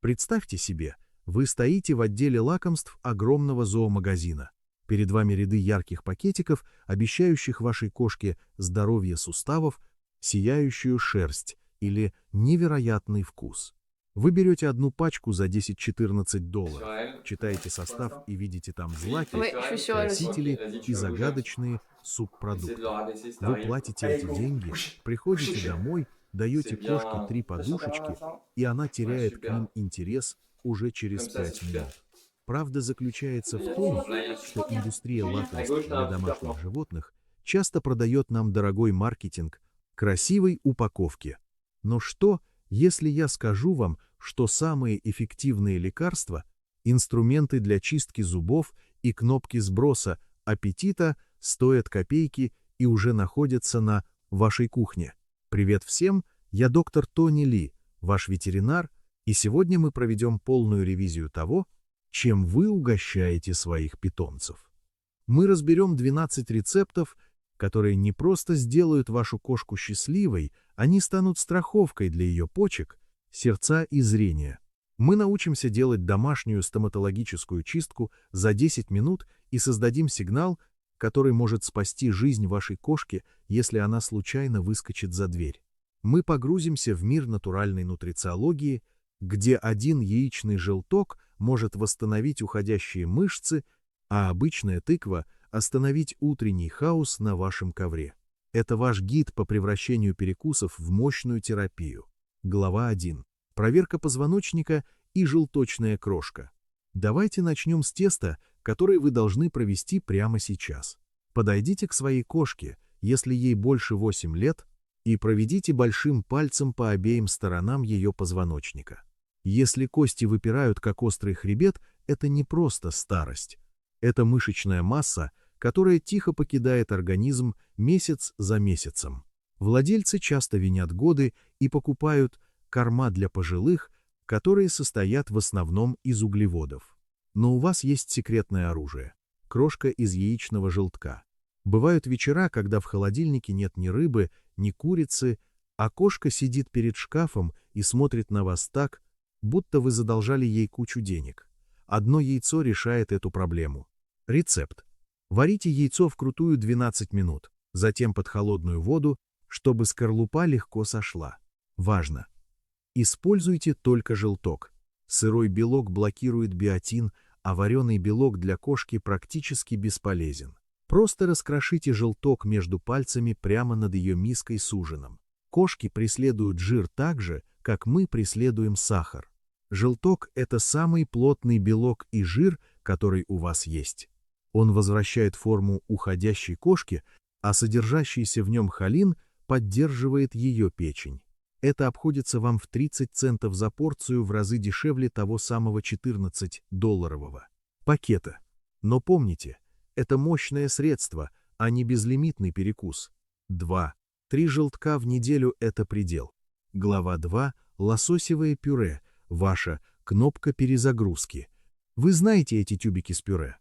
Представьте себе, вы стоите в отделе лакомств огромного зоомагазина. Перед вами ряды ярких пакетиков, обещающих вашей кошке здоровье суставов, сияющую шерсть или невероятный вкус. Вы берете одну пачку за 10-14 долларов, читаете состав и видите там злаки, Ouais, je suis sûre, elle aussi. Ok, красители vas-y, tu и veux ouvrir? загадочные Essaie de le субпродукты. rabaisser si Вы t'arrives. платите Allez, эти go, деньги, couche, приходите couchez. домой, C'est даете кошке bien. 3 200 à la подушечки, fin? и она Ouais, теряет к super. ним интерес уже через Comme ça, c'est 5 super. минут. Правда заключается Là, в il y a том, là, il y a un что super. индустрия À лакомств gauche, t'as для un super домашних plan. животных часто продает нам дорогой маркетинг, красивой упаковки. Но что, если я скажу вам, что самые эффективные лекарства, инструменты для чистки зубов и кнопки сброса аппетита стоят копейки и уже находятся на вашей кухне? Привет всем, я доктор Тони Ли, ваш ветеринар, и сегодня мы проведем полную ревизию того, чем вы угощаете своих питомцев. Мы разберем 12 рецептов, которые не просто сделают вашу кошку счастливой, они станут страховкой для ее почек, сердца и зрения. Мы научимся делать домашнюю стоматологическую чистку за 10 минут и создадим сигнал, который может спасти жизнь вашей кошки, если она случайно выскочит за дверь. Мы погрузимся в мир натуральной нутрициологии, где один яичный желток может восстановить уходящие мышцы, а обычная тыква – остановить утренний хаос на вашем ковре. Это ваш гид по превращению перекусов в мощную терапию. Глава 1. Проверка позвоночника и желточная крошка. Давайте начнем с теста, которое вы должны провести прямо сейчас. Подойдите к своей кошке, если ей больше 8 лет, и проведите большим пальцем по обеим сторонам ее позвоночника. Если кости выпирают, как острый хребет, это не просто старость. Это мышечная масса, которая тихо покидает организм месяц за месяцем. Владельцы часто винят годы и покупают корма для пожилых, которые состоят в основном из углеводов. Но у вас есть секретное оружие – крошка из яичного желтка. Бывают вечера, когда в холодильнике нет ни рыбы, ни курицы, а кошка сидит перед шкафом и смотрит на вас так, будто вы задолжали ей кучу денег. Одно яйцо решает эту проблему. Рецепт. Варите яйцо вкрутую 12 минут, затем под холодную воду, чтобы скорлупа легко сошла. Важно! Используйте только желток. Сырой белок блокирует биотин, а вареный белок для кошки практически бесполезен. Просто раскрошите желток между пальцами прямо над ее миской с ужином. Кошки преследуют жир так же, как мы преследуем сахар. Желток – это самый плотный белок и жир, который у вас есть. Он возвращает форму уходящей кошки, а содержащийся в нем холин поддерживает ее печень. Это обходится вам в 30 центов за порцию, в разы дешевле того самого 14-долларового пакета. Но помните, это мощное средство, а не безлимитный перекус. 2-3 желтка в неделю – это предел. Глава 2. Лососевое пюре. Ваша кнопка перезагрузки. Вы знаете эти тюбики с пюре?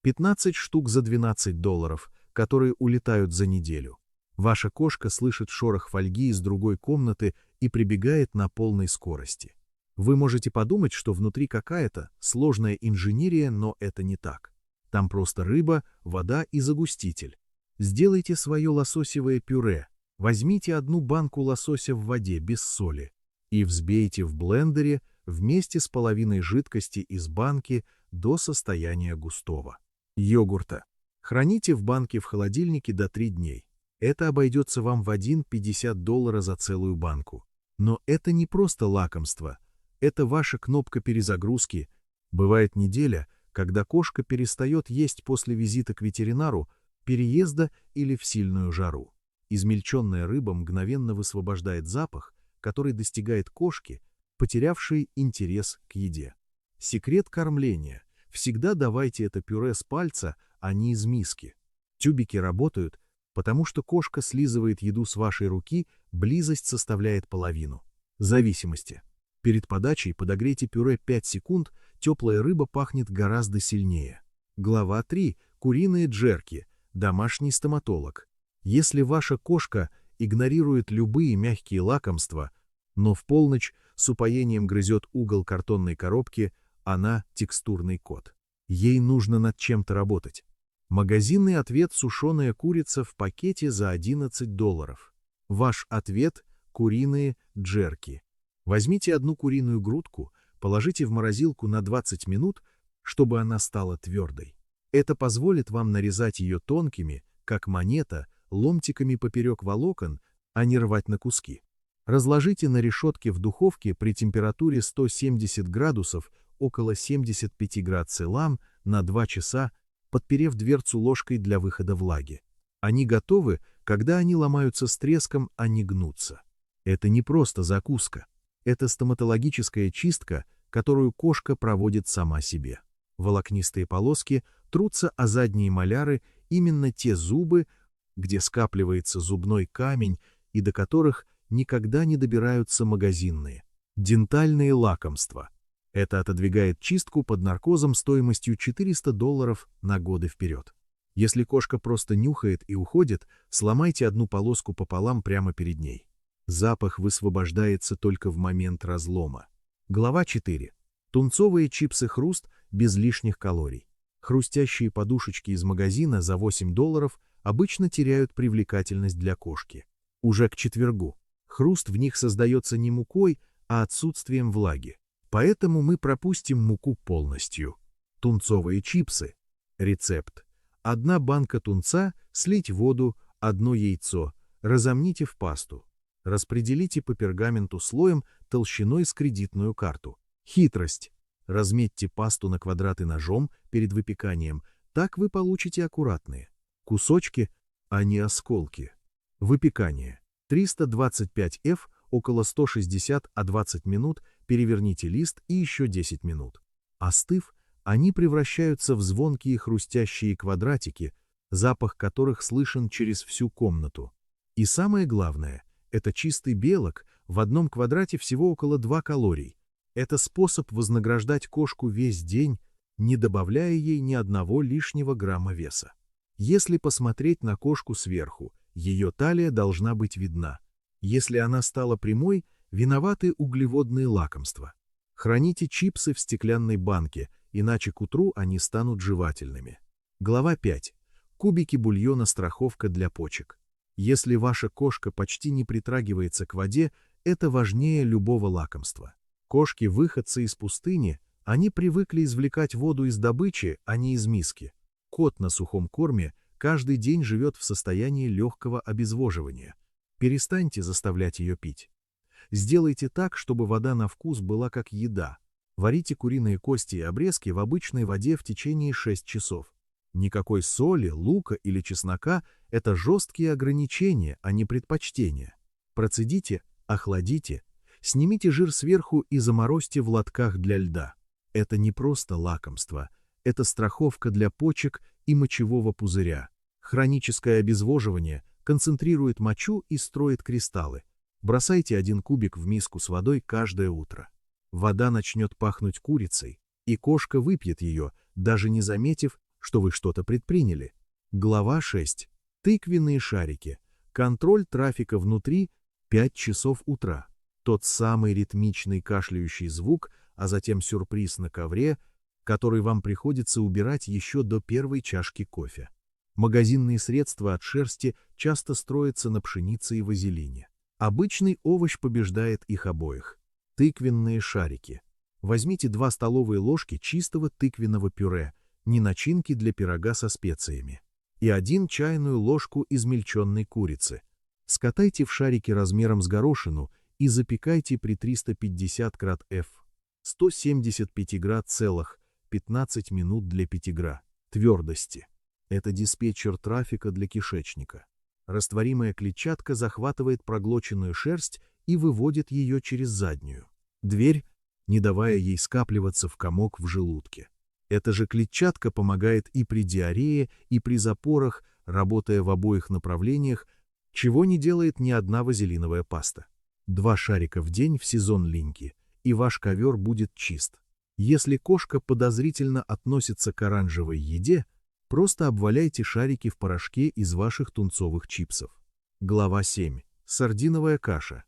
15 штук за 12 долларов, которые улетают за неделю. Ваша кошка слышит шорох фольги из другой комнаты и прибегает на полной скорости. Вы можете подумать, что внутри какая-то сложная инженерия, но это не так. Там просто рыба, вода и загуститель. Сделайте свое лососевое пюре. Возьмите одну банку лосося в воде без соли и взбейте в блендере вместе с половиной жидкости из банки до состояния густого йогурта. Храните в банке в холодильнике до 3 дней. Это обойдется вам в 1,50 доллара за целую банку. Но это не просто лакомство. Это ваша кнопка перезагрузки. Бывает неделя, когда кошка перестает есть после визита к ветеринару, переезда или в сильную жару. Измельченная рыба мгновенно высвобождает запах, который достигает кошки, потерявшей интерес к еде. Секрет кормления. Всегда давайте это пюре с пальца, а не из миски. Тюбики работают, потому что кошка слизывает еду с вашей руки, близость составляет половину. Зависимости. Перед подачей подогрейте пюре 5 секунд, теплая рыба пахнет гораздо сильнее. Глава 3. Куриные джерки. Домашний стоматолог. Если ваша кошка игнорирует любые мягкие лакомства, но в полночь с упоением грызет угол картонной коробки, она текстурный кот. Ей нужно над чем-то работать. Магазинный ответ: сушеная курица в пакете за $11. Ваш ответ: куриные джерки. Возьмите одну куриную грудку, положите в морозилку на 20 минут, чтобы она стала твердой. Это позволит вам нарезать ее тонкими, как монета, ломтиками поперек волокон, а не рвать на куски. Разложите на решетке в духовке при температуре 170 градусов, около 75 градусов лам, на 2 часа, подперев дверцу ложкой для выхода влаги. Они готовы, когда они ломаются с треском, а не гнутся. Это не просто закуска. Это стоматологическая чистка, которую кошка проводит сама себе. Волокнистые полоски трутся о задние моляры, именно те зубы, где скапливается зубной камень и до которых никогда не добираются магазинные. Дентальные лакомства. Это отодвигает чистку под наркозом стоимостью $400 на годы вперед. Если кошка просто нюхает и уходит, сломайте одну полоску пополам прямо перед ней. Запах высвобождается только в момент разлома. Глава 4. Тунцовые чипсы «Хруст» без лишних калорий. Хрустящие подушечки из магазина за $8 обычно теряют привлекательность для кошки. Уже к четвергу. Хруст в них создается не мукой, а отсутствием влаги. Поэтому мы пропустим муку полностью. Тунцовые чипсы. Рецепт. 1 банка тунца, слить воду, 1 яйцо, разомните в пасту. Распределите по пергаменту слоем толщиной с кредитную карту. Хитрость. Разметьте пасту на квадраты ножом перед выпеканием, так вы получите аккуратные кусочки, а не осколки. Выпекание. 325 F, около 160, а 20 минут, переверните лист и еще 10 минут. Остыв, они превращаются в звонкие хрустящие квадратики, запах которых слышен через всю комнату. И самое главное, это чистый белок, в одном квадрате всего около 2 калорий. Это способ вознаграждать кошку весь день, не добавляя ей ни одного лишнего грамма веса. Если посмотреть на кошку сверху, ее талия должна быть видна. Если она стала прямой, виноваты углеводные лакомства. Храните чипсы в стеклянной банке, иначе к утру они станут жевательными. Глава 5. Кубики бульона страховка для почек. Если ваша кошка почти не притрагивается к воде, это важнее любого лакомства. Кошки-выходцы из пустыни, они привыкли извлекать воду из добычи, а не из миски. Кот на сухом корме каждый день живет в состоянии легкого обезвоживания. Перестаньте заставлять ее пить. Сделайте так, чтобы вода на вкус была как еда. Варите куриные кости и обрезки в обычной воде в течение 6 часов. Никакой соли, лука или чеснока – это жесткие ограничения, а не предпочтения. Процедите, охладите, снимите жир сверху и заморозьте в лотках для льда. Это не просто лакомство, это страховка для почек и мочевого пузыря. Хроническое обезвоживание концентрирует мочу и строит кристаллы. Бросайте 1 кубик в миску с водой каждое утро. Вода начнет пахнуть курицей, и кошка выпьет ее, даже не заметив, что вы что-то предприняли. Глава 6. Тыквенные шарики. Контроль трафика внутри 5 часов утра. Тот самый ритмичный кашляющий звук, а затем сюрприз на ковре, который вам приходится убирать еще до первой чашки кофе. Магазинные средства от шерсти часто строятся на пшенице и вазелине. Обычный овощ побеждает их обоих. Тыквенные шарики. Возьмите 2 столовые ложки чистого тыквенного пюре, не начинки для пирога со специями, и 1 чайную ложку измельченной курицы. Скатайте в шарики размером с горошину и запекайте при 350 F. 175 целых 15 минут для 5 гра. Твердости. Это диспетчер трафика для кишечника. Растворимая клетчатка захватывает проглоченную шерсть и выводит ее через заднюю дверь, не давая ей скапливаться в комок в желудке. Эта же клетчатка помогает и при диарее, и при запорах, работая в обоих направлениях, чего не делает ни одна вазелиновая паста. 2 шарика в день в сезон линьки, и ваш ковер будет чист. Если кошка подозрительно относится к оранжевой еде, просто обваляйте шарики в порошке из ваших тунцовых чипсов. Глава 7. Сардиновая каша.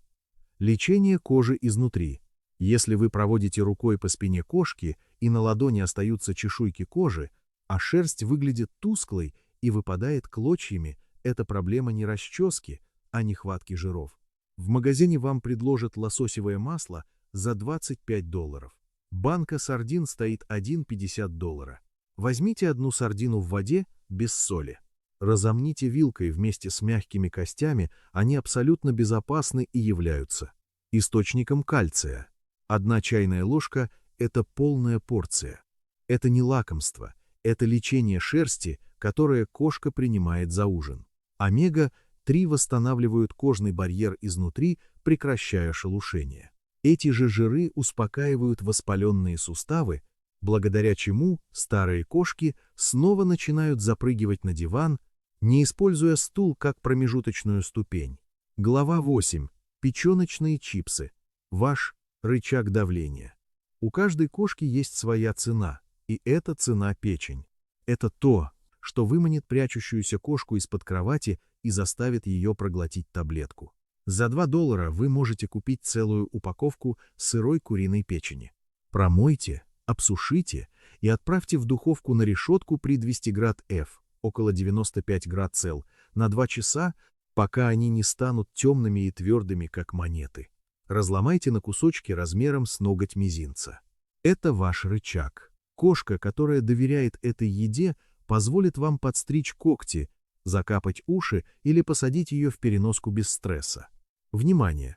Лечение кожи изнутри. Если вы проводите рукой по спине кошки и на ладони остаются чешуйки кожи, а шерсть выглядит тусклой и выпадает клочьями, это проблема не расчески, а нехватки жиров. В магазине вам предложат лососевое масло за $25. Банка сардин стоит $1,50. Возьмите одну сардину в воде без соли. Разомните вилкой вместе с мягкими костями, они абсолютно безопасны и являются источником кальция. 1 чайная ложка – это полная порция. Это не лакомство, это лечение шерсти, которое кошка принимает за ужин. Омега-3 восстанавливают кожный барьер изнутри, прекращая шелушение. Эти же жиры успокаивают воспаленные суставы, благодаря чему старые кошки снова начинают запрыгивать на диван, не используя стул как промежуточную ступень. Глава 8. Печеночные чипсы. Ваш рычаг давления. У каждой кошки есть своя цена, и эта цена печень. Это то, что выманит прячущуюся кошку из-под кровати и заставит ее проглотить таблетку. За $2 вы можете купить целую упаковку сырой куриной печени. Промойте, обсушите и отправьте в духовку на решетку при 200 градусов F, около 95 градусов Цел, на 2 часа, пока они не станут темными и твердыми, как монеты. Разломайте на кусочки размером с ноготь мизинца. Это ваш рычаг. Кошка, которая доверяет этой еде, позволит вам подстричь когти, закапать уши или посадить ее в переноску без стресса. Внимание!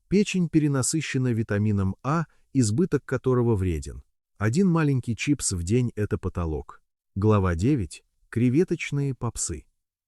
Печень перенасыщена витамином А, избыток которого вреден. 1 маленький чипс в день – это потолок. Глава 9. Креветочные попсы.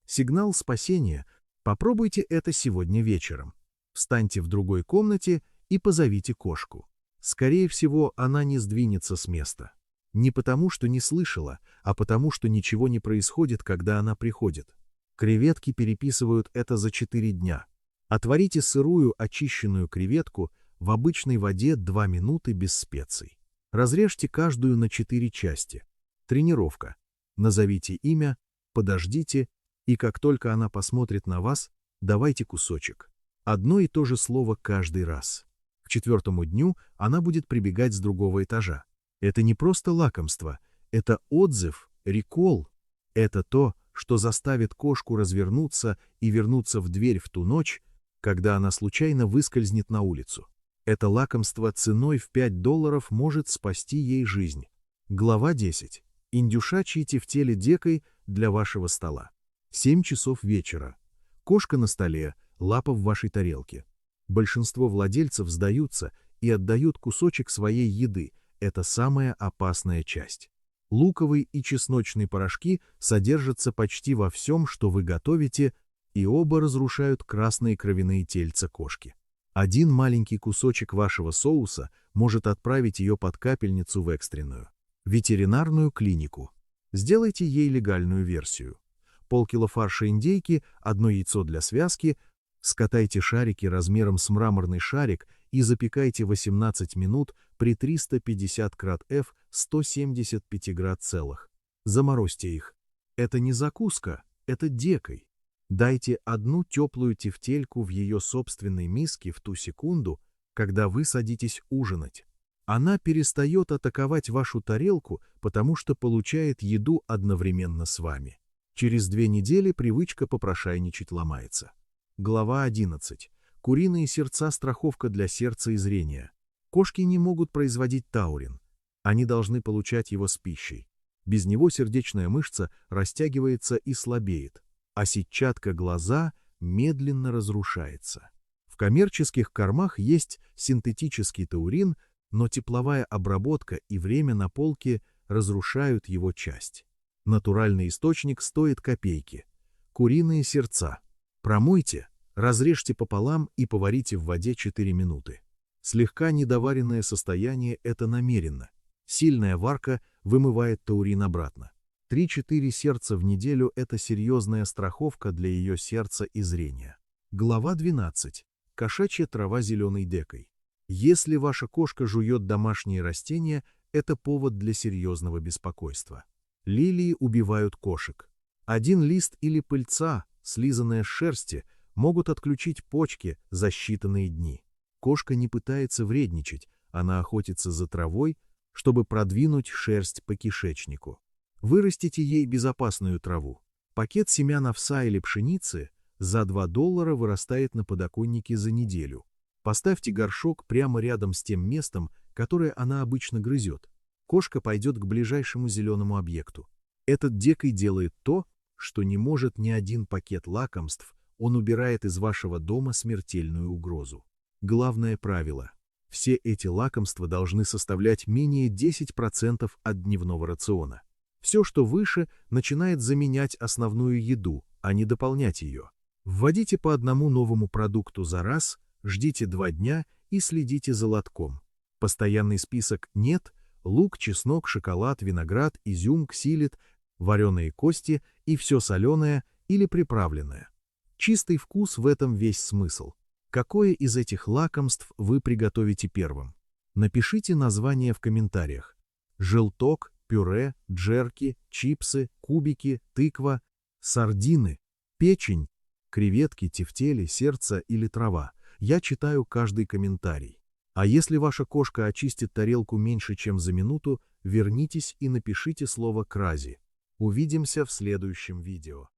Сигнал спасения. Попробуйте это сегодня вечером. Встаньте в другой комнате и позовите кошку. Скорее всего, она не сдвинется с места. Не потому, что не слышала, а потому, что ничего не происходит, когда она приходит. Креветки переписывают это за 4 дня. Отварите сырую очищенную креветку в обычной воде 2 минуты без специй. Разрежьте каждую на 4 части. Тренировка. Назовите имя, подождите, и как только она посмотрит на вас, давайте кусочек. Одно и то же слово каждый раз. К 4-му дню она будет прибегать с другого этажа. Это не просто лакомство, это отзыв, рекол. Это то, что заставит кошку развернуться и вернуться в дверь в ту ночь, когда она случайно выскользнет на улицу. Это лакомство ценой в $5 может спасти ей жизнь. Глава 10. Индюшачьи тефтели декой для вашего стола. 7 часов вечера. Кошка на столе, лапа в вашей тарелке. Большинство владельцев сдаются и отдают кусочек своей еды. Это самая опасная часть. Луковый и чесночный порошки содержатся почти во всем, что вы готовите, и оба разрушают красные кровяные тельца кошки. 1 маленький кусочек вашего соуса может отправить ее под капельницу в экстренную ветеринарную клинику. Сделайте ей легальную версию. Полкило фарша индейки, 1 яйцо для связки, скатайте шарики размером с мраморный шарик и запекайте 18 минут при 350 градусов F 175 градусов Целых. Заморозьте их. Это не закуска, это декой. Дайте 1 теплую тефтельку в ее собственной миске в ту секунду, когда вы садитесь ужинать. Она перестает атаковать вашу тарелку, потому что получает еду одновременно с вами. Через 2 недели привычка попрошайничать ломается. Глава 11. Куриные сердца – страховка для сердца и зрения. Кошки не могут производить таурин. Они должны получать его с пищей. Без него сердечная мышца растягивается и слабеет, а сетчатка глаза медленно разрушается. В коммерческих кормах есть синтетический таурин, но тепловая обработка и время на полке разрушают его часть. Натуральный источник стоит копейки. Куриные сердца. Промойте, разрежьте пополам и поварите в воде 4 минуты. Слегка недоваренное состояние – это намеренно. Сильная варка вымывает таурин обратно. 3-4 сердца в неделю – это серьезная страховка для ее сердца и зрения. Глава 12. Кошачья трава зеленой декой. Если ваша кошка жует домашние растения, это повод для серьезного беспокойства. Лилии убивают кошек. 1 лист или пыльца, слизанная с шерсти, могут отключить почки за считанные дни. Кошка не пытается вредничать, она охотится за травой, чтобы продвинуть шерсть по кишечнику. Вырастите ей безопасную траву. Пакет семян овса или пшеницы за $2 вырастает на подоконнике за неделю. Поставьте горшок прямо рядом с тем местом, которое она обычно грызет. Кошка пойдет к ближайшему зеленому объекту. Этот дикий делает то, что не может ни один пакет лакомств, он убирает из вашего дома смертельную угрозу. Главное правило. Все эти лакомства должны составлять менее 10% от дневного рациона. Все, что выше, начинает заменять основную еду, а не дополнять ее. Вводите по одному новому продукту за раз, ждите 2 дня и следите за лотком. Постоянный список нет, лук, чеснок, шоколад, виноград, изюм, ксилит, вареные кости и все соленое или приправленное. Чистый вкус в этом весь смысл. Какое из этих лакомств вы приготовите первым? Напишите название в комментариях. Желток, пюре, джерки, чипсы, кубики, тыква, сардины, печень, креветки, тефтели, сердце или трава. Я читаю каждый комментарий. А если ваша кошка очистит тарелку меньше, чем за минуту, вернитесь и напишите слово «крази». Увидимся в следующем видео.